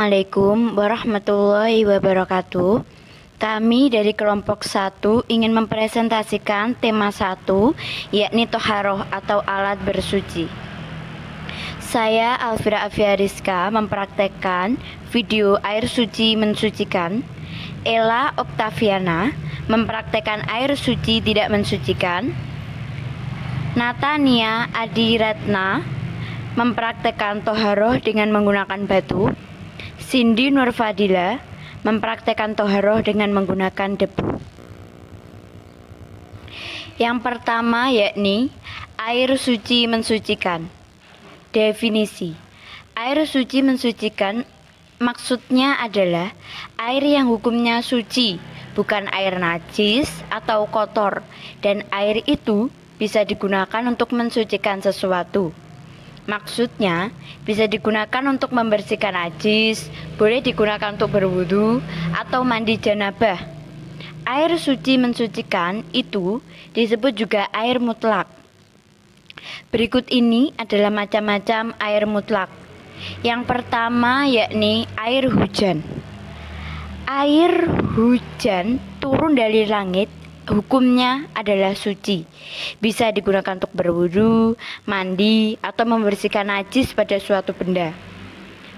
Assalamualaikum warahmatullahi wabarakatuh. Kami dari kelompok 1 ingin mempresentasikan tema 1, yakni toharoh atau alat bersuci. Saya Alfira Afiariska mempraktekkan video air suci mensucikan. Ella Oktaviana mempraktekkan air suci tidak mensucikan. Natania Adiratna mempraktekkan toharoh dengan menggunakan batu. Cindy Nurfadila mempraktekkan toharoh dengan menggunakan debu. Yang pertama yakni air suci mensucikan. Definisi: air suci mensucikan maksudnya adalah air yang hukumnya suci, bukan air najis atau kotor, dan air itu bisa digunakan untuk mensucikan sesuatu. Maksudnya, bisa digunakan untuk membersihkan najis, boleh digunakan untuk berwudu atau mandi janabah. Air suci mensucikan itu disebut juga air mutlak. Berikut ini adalah macam-macam air mutlak. Yang pertama yakni air hujan. Air hujan turun dari langit, hukumnya adalah suci. Bisa digunakan untuk berwudu, mandi, atau membersihkan najis pada suatu benda.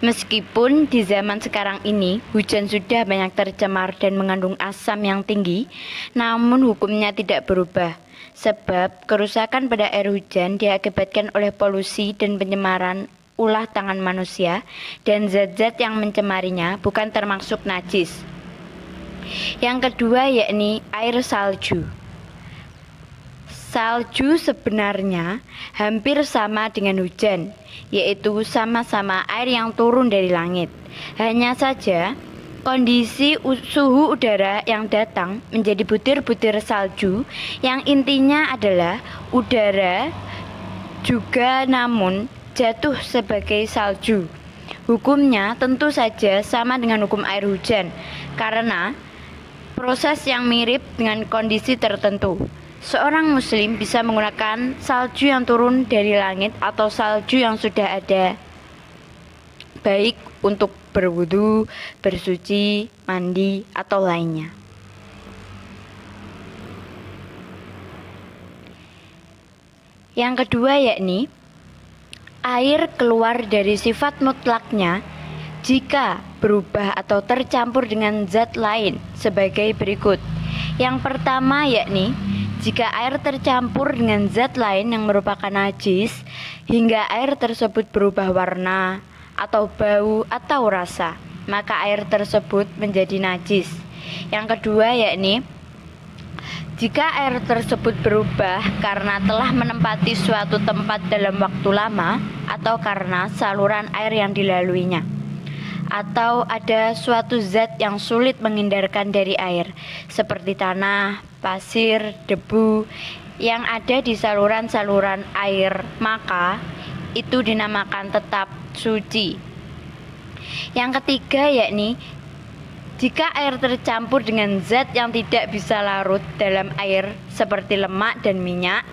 Meskipun di zaman sekarang ini hujan sudah banyak tercemar dan mengandung asam yang tinggi, namun hukumnya tidak berubah. Sebab kerusakan pada air hujan diakibatkan oleh polusi dan pencemaran ulah tangan manusia, dan zat-zat yang mencemarinya bukan termasuk najis. Yang kedua yakni air salju. Salju sebenarnya hampir sama dengan hujan, yaitu sama-sama air yang turun dari langit. Hanya saja kondisi suhu udara yang datang menjadi butir-butir salju yang intinya adalah udara juga namun jatuh sebagai salju. Hukumnya tentu saja sama dengan hukum air hujan karena proses yang mirip dengan kondisi tertentu. Seorang muslim bisa menggunakan salju yang turun dari langit atau salju yang sudah ada, baik untuk berwudu, bersuci, mandi, atau lainnya. Yang kedua yakni air keluar dari sifat mutlaknya jika berubah atau tercampur dengan zat lain sebagai berikut. Yang pertama yakni jika air tercampur dengan zat lain yang merupakan najis hingga air tersebut berubah warna atau bau atau rasa, maka air tersebut menjadi najis. Yang kedua yakni jika air tersebut berubah karena telah menempati suatu tempat dalam waktu lama atau karena saluran air yang dilaluinya, atau ada suatu zat yang sulit menghindarkan dari air seperti tanah, pasir, debu yang ada di saluran-saluran air, maka itu dinamakan tetap suci. Yang ketiga yakni jika air tercampur dengan zat yang tidak bisa larut dalam air seperti lemak dan minyak.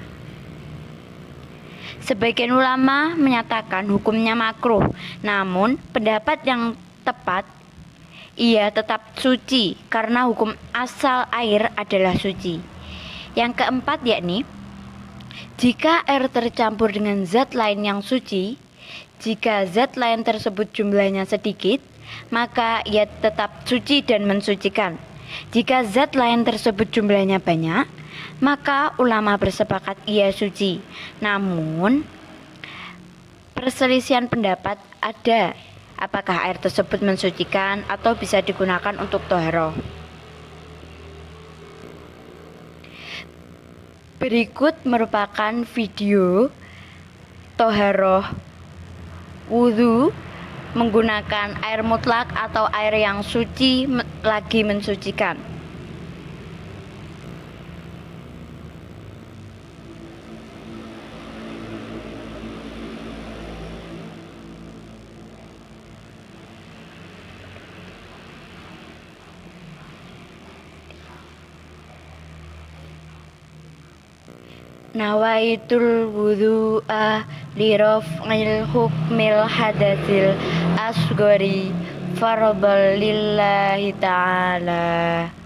Sebagian ulama menyatakan hukumnya makruh, namun pendapat yang tepat ia tetap suci karena hukum asal air adalah suci. Yang keempat yakni jika air tercampur dengan zat lain yang suci, jika zat lain tersebut jumlahnya sedikit, maka ia tetap suci dan mensucikan. Jika zat lain tersebut jumlahnya banyak, maka ulama bersepakat ia suci. Namun perselisihan pendapat ada apakah air tersebut mensucikan atau bisa digunakan untuk toharoh. Berikut merupakan video toharoh wudu menggunakan air mutlak atau air yang suci lagi mensucikan. Nawaitul wudu'a li raf'il hukmil hadatsil asgori fardhan lillahi ta'ala.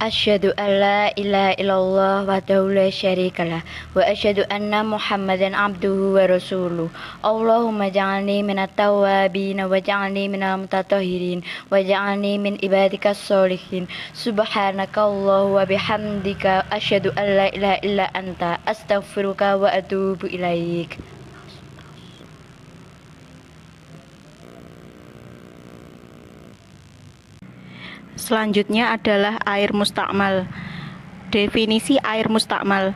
Asyhadu an la ilaha illallah wahdahu la syarikalah wa asyhadu anna Muhammadan abduhu wa rasuluh. Allahumma ja'alni minat tawwabin wa ja'alni minal mutatahhirin wa ja'alni min ibadikas sholihin. Subhanaka Allah wa bihamdika asyhadu an la ilaha illa anta astaghfiruka wa atubu ilaik. Selanjutnya adalah air mustakmal. Definisi air mustakmal.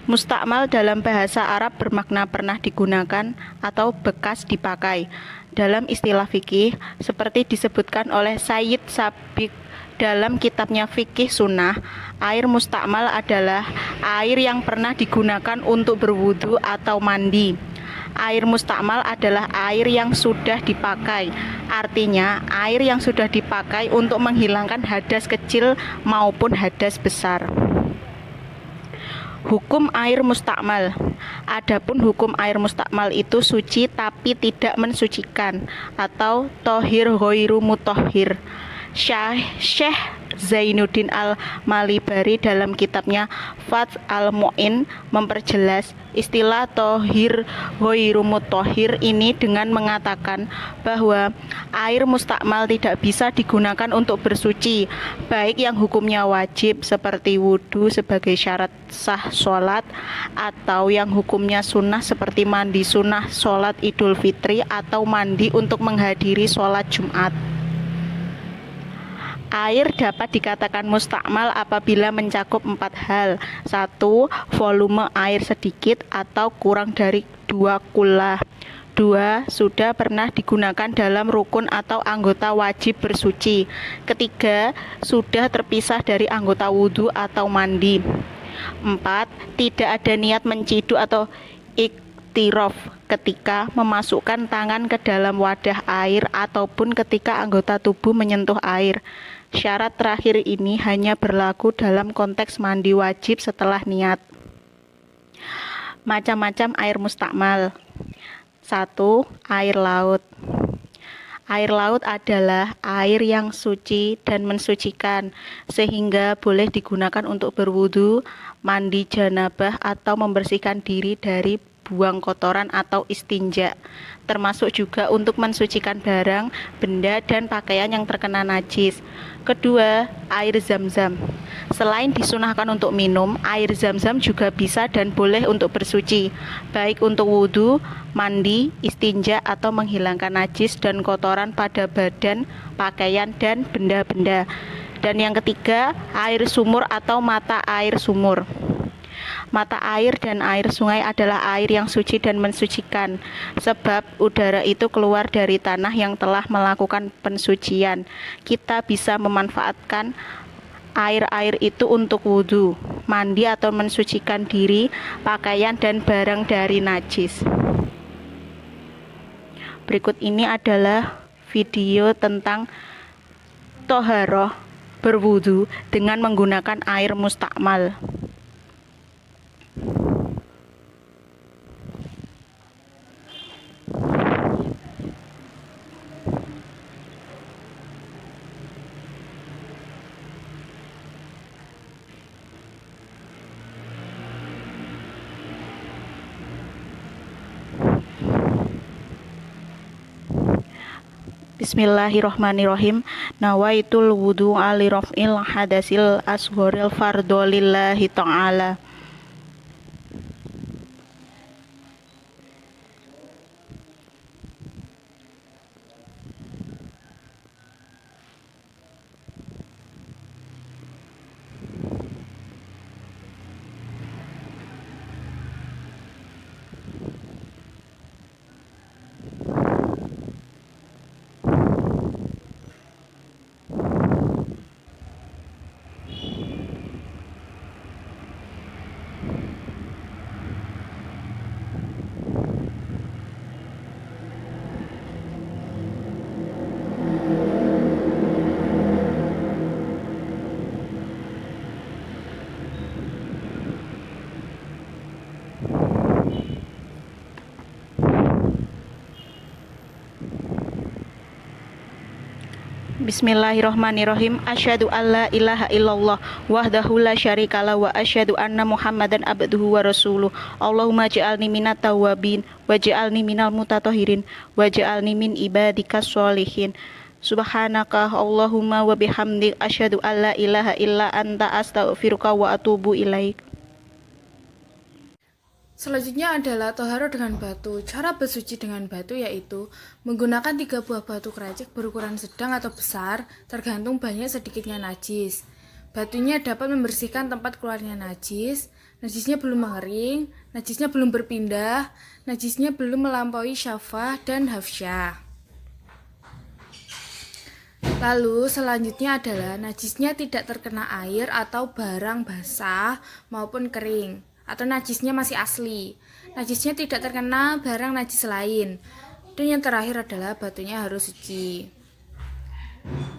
Mustakmal dalam bahasa Arab bermakna pernah digunakan atau bekas dipakai. Dalam istilah fikih, seperti disebutkan oleh Sayyid Sabiq dalam kitabnya Fikih Sunnah, air mustakmal adalah air yang pernah digunakan untuk berwudu atau mandi. Air mustakmal adalah air yang sudah dipakai. Artinya, air yang sudah dipakai untuk menghilangkan hadas kecil maupun hadas besar. Hukum air mustakmal. Adapun hukum air mustakmal itu suci tapi tidak mensucikan atau tohir ghairu mutahhir. Syekh Zainuddin Al-Malibari dalam kitabnya Fath Al-Mu'in memperjelas istilah tohir ghairu mutahhir ini dengan mengatakan bahwa air mustakmal tidak bisa digunakan untuk bersuci, baik yang hukumnya wajib seperti wudhu sebagai syarat sah sholat, atau yang hukumnya sunnah seperti mandi sunnah sholat Idul Fitri atau mandi untuk menghadiri sholat Jumat. Air dapat dikatakan mustakmal apabila mencakup 4 hal. 1. Volume air sedikit atau kurang dari 2 kullah. 2. Sudah pernah digunakan dalam rukun atau anggota wajib bersuci. Ketiga, sudah terpisah dari anggota wudhu atau mandi. 4. Tidak ada niat menciduk atau iktiraf ketika memasukkan tangan ke dalam wadah air ataupun ketika anggota tubuh menyentuh air. Syarat terakhir ini hanya berlaku dalam konteks mandi wajib setelah niat. Macam-macam air mustakmal. 1. Air laut. Air laut adalah air yang suci dan mensucikan, sehingga boleh digunakan untuk berwudu, mandi janabah, atau membersihkan diri dari buang kotoran atau istinja, termasuk juga untuk mensucikan barang, benda, dan pakaian yang terkena najis. Kedua, air zam-zam. Selain disunahkan untuk minum, air zam-zam juga bisa dan boleh untuk bersuci, baik untuk wudhu, mandi, istinja, atau menghilangkan najis dan kotoran pada badan, pakaian, dan benda-benda. Dan yang ketiga, air sumur atau mata air sumur. Mata air dan air sungai adalah air yang suci dan mensucikan, sebab udara itu keluar dari tanah yang telah melakukan pensucian. Kita bisa memanfaatkan air-air itu untuk wudhu, mandi atau mensucikan diri, pakaian, dan barang dari najis. Berikut ini adalah video tentang toharoh berwudhu dengan menggunakan air mustakmal. Bismillahirrohmanirrohim. Nawaitul wudu'a li raf'il hadasil asghoril fardhu lillahi ta'ala. Bismillahirrohmanirrohim. Asyhadu alla ilaha illallah wahdahu la syarikalah wa asyhadu anna Muhammadan abduhu wa rasuluh. Allahumma ja'alni minat tawabin wa ja'alni minal mutatahhirin wa ja'alni min ibadikas sholihin. Subhanaka Allahumma wa bihamdik asyhadu alla ilaha illa anta astaghfiruka wa atubu ilaik. Selanjutnya adalah toharo dengan batu. Cara bersuci dengan batu yaitu menggunakan 3 buah batu keracik berukuran sedang atau besar, tergantung banyak sedikitnya najis. Batunya dapat membersihkan tempat keluarnya najis, najisnya belum mengering, najisnya belum berpindah, najisnya belum melampaui syafah dan hafsyah. Lalu selanjutnya adalah najisnya tidak terkena air atau barang basah maupun kering, atau najisnya masih asli. Najisnya tidak terkena barang najis lain. Dan yang terakhir adalah batunya harus suci.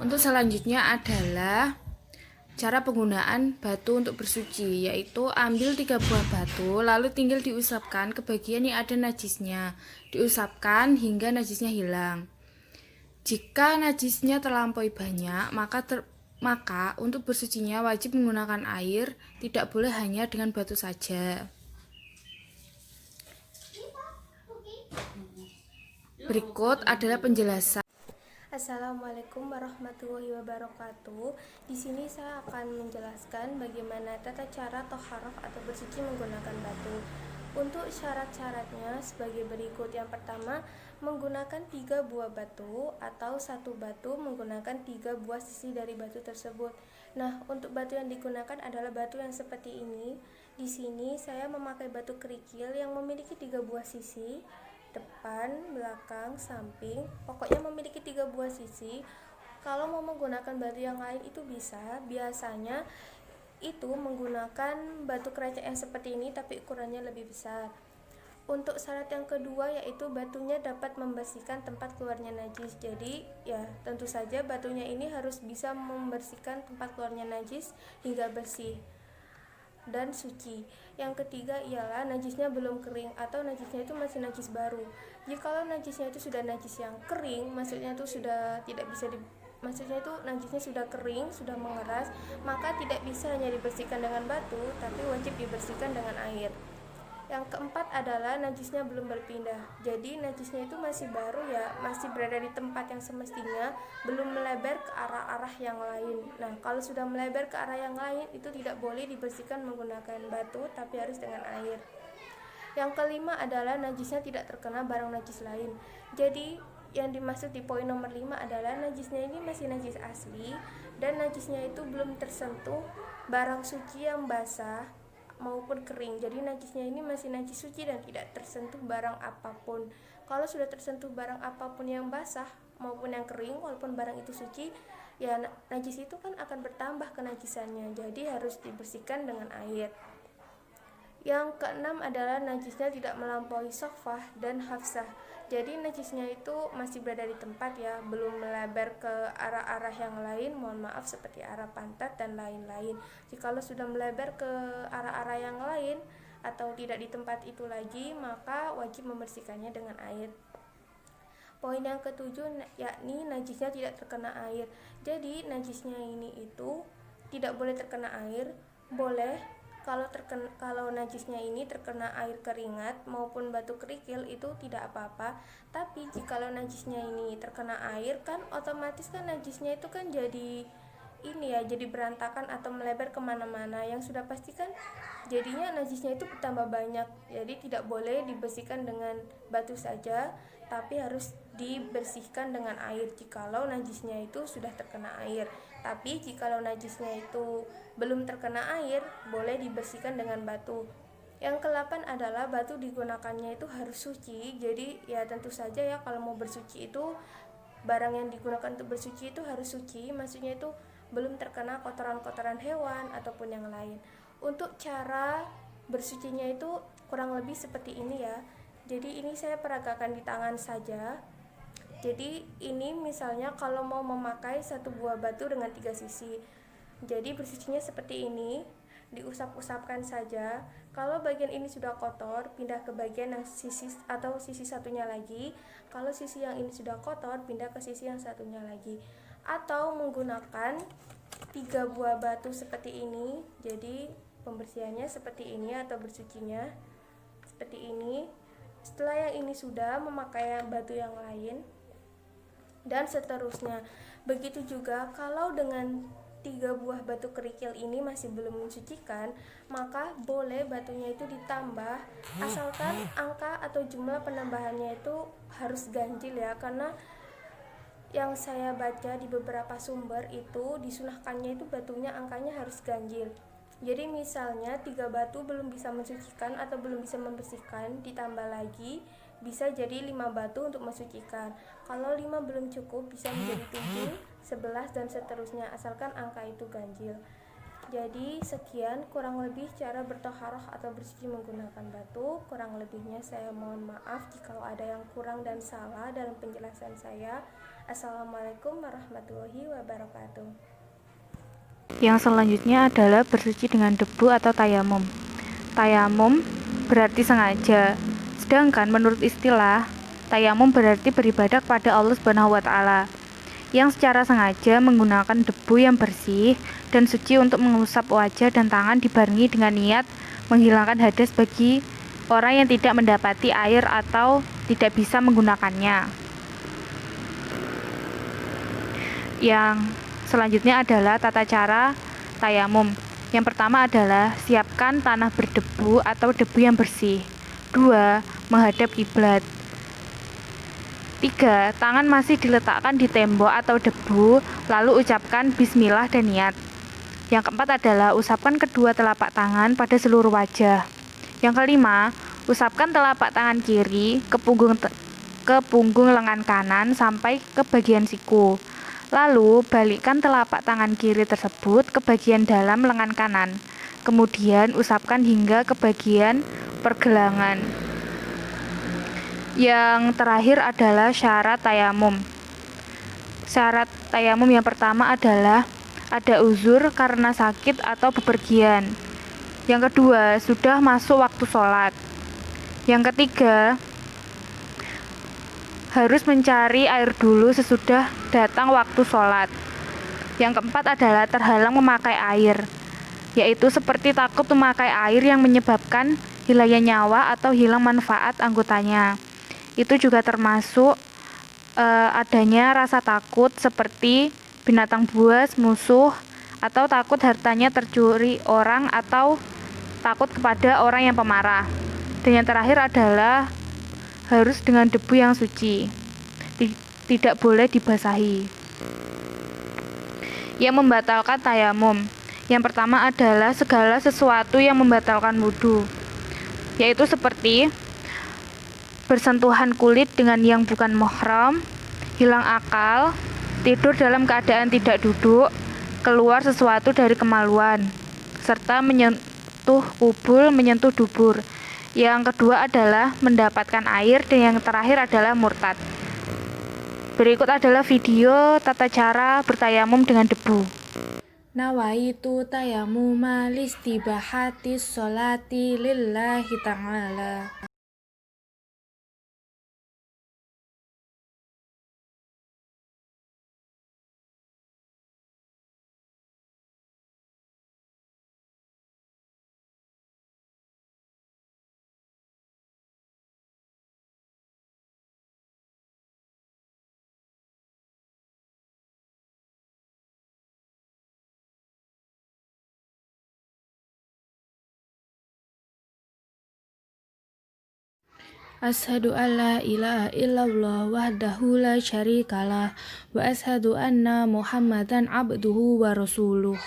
Untuk selanjutnya adalah cara penggunaan batu untuk bersuci, yaitu ambil 3 buah batu, lalu tinggal diusapkan ke bagian yang ada najisnya. Diusapkan hingga najisnya hilang. Jika najisnya terlampaui banyak, maka untuk bersucinya wajib menggunakan air, tidak boleh hanya dengan batu saja. Berikut adalah penjelasan. Assalamualaikum warahmatullahi wabarakatuh. Di sini saya akan menjelaskan bagaimana tata cara toharoh atau bersuci menggunakan batu. Untuk syarat-syaratnya sebagai berikut. Yang pertama, menggunakan 3 buah batu atau 1 batu menggunakan 3 buah sisi dari batu tersebut. Nah, untuk batu yang digunakan adalah batu yang seperti ini. Di sini saya memakai batu kerikil yang memiliki 3 buah sisi, depan, belakang, samping. Pokoknya memiliki 3 buah sisi. Kalau mau menggunakan batu yang lain itu bisa. Biasanya itu menggunakan batu keracik yang seperti ini tapi ukurannya lebih besar. Untuk syarat yang kedua yaitu batunya dapat membersihkan tempat keluarnya najis. Jadi ya tentu saja batunya ini harus bisa membersihkan tempat keluarnya najis hingga bersih dan suci. Yang ketiga ialah najisnya belum kering atau najisnya itu masih najis baru. Jikalau najisnya itu sudah najis yang kering, maksudnya itu sudah tidak bisa maksudnya itu najisnya sudah kering, sudah mengeras, maka tidak bisa hanya dibersihkan dengan batu, tapi wajib dibersihkan dengan air. Yang keempat adalah najisnya belum berpindah. Jadi najisnya itu masih baru ya, masih berada di tempat yang semestinya, belum melebar ke arah-arah yang lain. Nah, kalau sudah melebar ke arah yang lain, itu tidak boleh dibersihkan menggunakan batu, tapi harus dengan air. Yang kelima adalah najisnya tidak terkena barang najis lain. Jadi yang dimaksud di poin nomor 5 adalah najisnya ini masih najis asli dan najisnya itu belum tersentuh barang suci yang basah maupun kering. Jadi najisnya ini masih najis suci dan tidak tersentuh barang apapun. Kalau sudah tersentuh barang apapun yang basah maupun yang kering, walaupun barang itu suci, ya najis itu kan akan bertambah kenajisannya. Jadi harus dibersihkan dengan air. Yang keenam adalah najisnya tidak melampaui syafah dan hafsah. Jadi najisnya itu masih berada di tempat ya, belum melebar ke arah-arah yang lain, mohon maaf seperti arah pantat dan lain-lain. Jikalau sudah melebar ke arah-arah yang lain atau tidak di tempat itu lagi, maka wajib membersihkannya dengan air. Poin yang ketujuh yakni najisnya tidak terkena air. Jadi najisnya ini itu tidak boleh terkena air, boleh kalau najisnya ini terkena air keringat maupun batu kerikil itu tidak apa-apa. Tapi jikalau najisnya ini terkena air, kan otomatis kan najisnya itu kan jadi jadi berantakan atau melebar kemana-mana, yang sudah pasti kan jadinya najisnya itu bertambah banyak. Jadi tidak boleh dibersihkan dengan batu saja, tapi harus dibersihkan dengan air jikalau najisnya itu sudah terkena air. Tapi jikalau najisnya itu belum terkena air, boleh dibersihkan dengan batu. Yang ke-8 adalah batu digunakannya itu harus suci. Jadi ya tentu saja ya, kalau mau bersuci itu barang yang digunakan untuk bersuci itu harus suci, maksudnya itu belum terkena kotoran-kotoran hewan ataupun yang lain. Untuk cara bersucinya itu kurang lebih seperti ini ya. Jadi ini saya peragakan di tangan saja. Jadi ini misalnya kalau mau memakai satu buah batu dengan 3 sisi. Jadi bersucinya seperti ini, diusap-usapkan saja. Kalau bagian ini sudah kotor, pindah ke bagian yang sisi atau sisi satunya lagi. Kalau sisi yang ini sudah kotor, pindah ke sisi yang satunya lagi. Atau menggunakan 3 buah batu seperti ini. Jadi pembersihannya seperti ini atau bersucinya seperti ini. Setelah yang ini sudah, memakai batu yang lain dan seterusnya. Begitu juga kalau dengan 3 buah batu kerikil ini masih belum mensucikan, maka boleh batunya itu ditambah, asalkan angka atau jumlah penambahannya itu harus ganjil ya, karena yang saya baca di beberapa sumber itu disunahkannya itu batunya angkanya harus ganjil. Jadi misalnya 3 batu belum bisa mensucikan atau belum bisa membersihkan, ditambah lagi bisa jadi 5 batu untuk mensucikan. Kalau 5 belum cukup, bisa menjadi 7, 11 dan seterusnya, asalkan angka itu ganjil. Jadi sekian kurang lebih cara bertoharoh atau bersuci menggunakan batu. Kurang lebihnya saya mohon maaf jika ada yang kurang dan salah dalam penjelasan saya. Assalamualaikum warahmatullahi wabarakatuh. Yang selanjutnya adalah bersuci dengan debu atau tayamum. Tayamum berarti sengaja. Sedangkan menurut istilah, tayamum berarti beribadah kepada Allah Subhanahu wa taala, yang secara sengaja menggunakan debu yang bersih dan suci untuk mengusap wajah dan tangan dibarengi dengan niat menghilangkan hadas bagi orang yang tidak mendapati air atau tidak bisa menggunakannya. Yang selanjutnya adalah tata cara tayamum. Yang pertama adalah siapkan tanah berdebu atau debu yang bersih. 2. Menghadap kiblat. 3. Tangan masih diletakkan di tembok atau debu, lalu ucapkan bismillah dan niat. Yang keempat adalah usapkan kedua telapak tangan pada seluruh wajah. Yang kelima, usapkan telapak tangan kiri ke punggung lengan kanan sampai ke bagian siku. Lalu balikkan telapak tangan kiri tersebut ke bagian dalam lengan kanan. Kemudian usapkan hingga ke bagian pergelangan. Yang terakhir adalah syarat tayamum. Syarat tayamum yang pertama adalah ada uzur karena sakit atau bepergian. Yang kedua, sudah masuk waktu sholat. Yang ketiga, harus mencari air dulu sesudah datang waktu sholat. Yang keempat adalah terhalang memakai air, yaitu seperti takut memakai air yang menyebabkan hilangnya nyawa atau hilang manfaat anggotanya. Itu juga termasuk adanya rasa takut seperti binatang buas, musuh, atau takut hartanya tercuri orang, atau takut kepada orang yang pemarah. Dan yang terakhir adalah harus dengan debu yang suci, tidak boleh dibasahi. Yang membatalkan tayamum, yang pertama adalah segala sesuatu yang membatalkan wudhu, yaitu seperti bersentuhan kulit dengan yang bukan muhram, hilang akal, tidur dalam keadaan tidak duduk, keluar sesuatu dari kemaluan, serta menyentuh kubul, menyentuh dubur. Yang kedua adalah mendapatkan air, dan yang terakhir adalah murtad. Berikut adalah video tata cara bertayamum dengan debu. Nawaitu tayamuma listibahati sholati lillahi ta'ala. Ashhadu an la ilaha illallah wahdahu la syarikalah wa ashhadu anna Muhammadan abduhu wa rasuluh.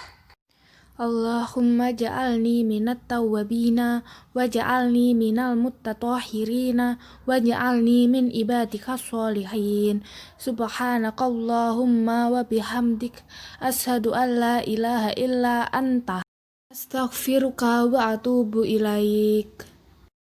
Allahumma ja'alni minat tawwabina wa ja'alni minal muttatahhirina wa ja'alni min ibadika sholihin. Subhanakallahumma wa bihamdik ashhadu an la ilaha illa anta astaghfiruka wa atubu ilaik.